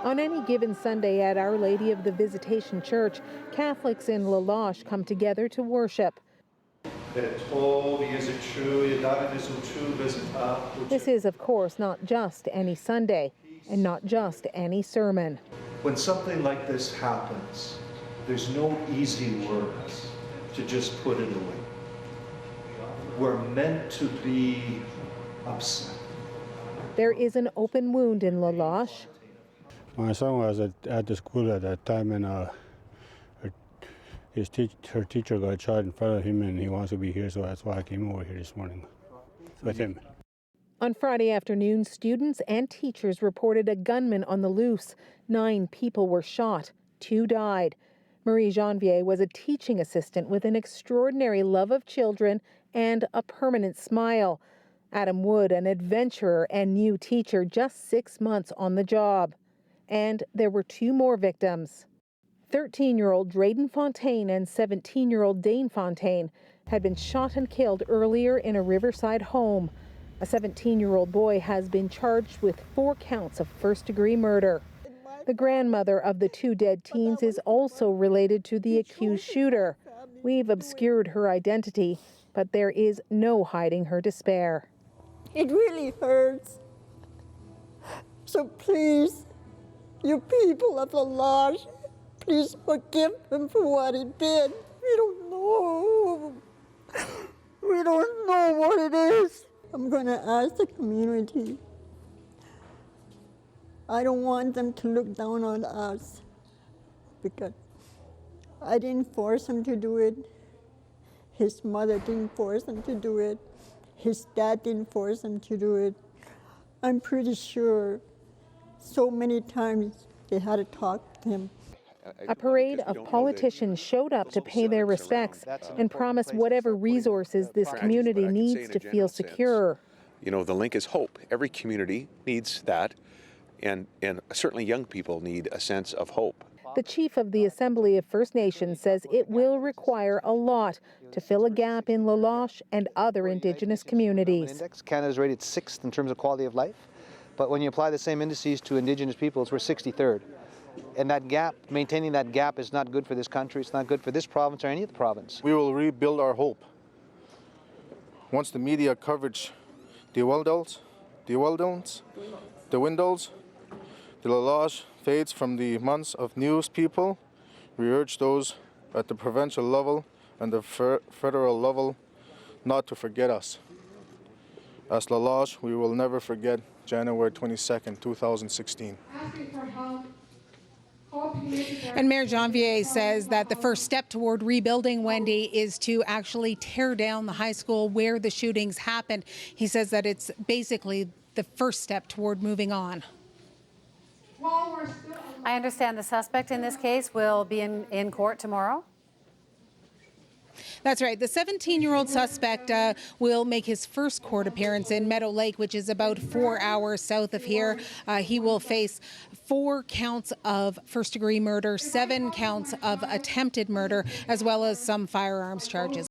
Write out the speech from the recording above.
On any given Sunday at Our Lady of the Visitation Church, Catholics in Loche come together to worship. This is, of course, not just any Sunday and not just any sermon. When something like this happens, there's no easy words to just put it away. We're meant to be upset. There is an open wound in Loche. My son was at the school at that time, and her teacher got shot in front of him, and he wants to be here, so that's why I came over here this morning with him. On Friday afternoon, students and teachers reported a gunman on the loose. 9 people were shot, 2 died. Marie Janvier was a teaching assistant with an extraordinary love of children and a permanent smile. Adam Wood, an adventurer and new teacher, just 6 months on the job. And there were 2 more victims. 13-year-old Drayden Fontaine and 17-year-old Dane Fontaine had been shot and killed earlier in a Riverside home. A 17-year-old boy has been charged with 4 counts of first-degree murder. The grandmother of the 2 dead teens is also related to the accused shooter. We've obscured her identity, but there is no hiding her despair. It really hurts. So please, you people of the Loche, please forgive him for what he did. We don't know. We don't know what it is. I'm going to ask the community. I don't want them to look down on us because I didn't force him to do it. His mother didn't force him to do it. His dad didn't force him to do it. I'm pretty sure so many times they had to talk to him. A parade of politicians showed up to pay their respects and promise whatever resources this community needs to feel secure. You know, the link is hope. Every community needs that, and certainly young people need a sense of hope. The chief of the Assembly of First Nations says it will require a lot to fill a gap in Loche and other Indigenous communities. Canada is rated 6th in terms of quality of life, but when you apply the same indices to Indigenous peoples, we're 63rd. And that gap, maintaining that gap is not good for this country, it's not good for this province or any of the province. We will rebuild our hope. Once the media coverage dwindles, the Loche fades from the months of news people, we urge those at the provincial level and the federal level not to forget us. As Loche, we will never forget January 22nd, 2016. And Mayor Janvier says that the first step toward rebuilding, Wendy, is to actually tear down the high school where the shootings happened. He says that it's basically the first step toward moving on. I understand the suspect in this case will be in court tomorrow. That's right. The 17-year-old suspect will make his first court appearance in Meadow Lake, which is about 4 hours south of here. He will face 4 counts of first-degree murder, 7 counts of attempted murder, as well as some firearms charges.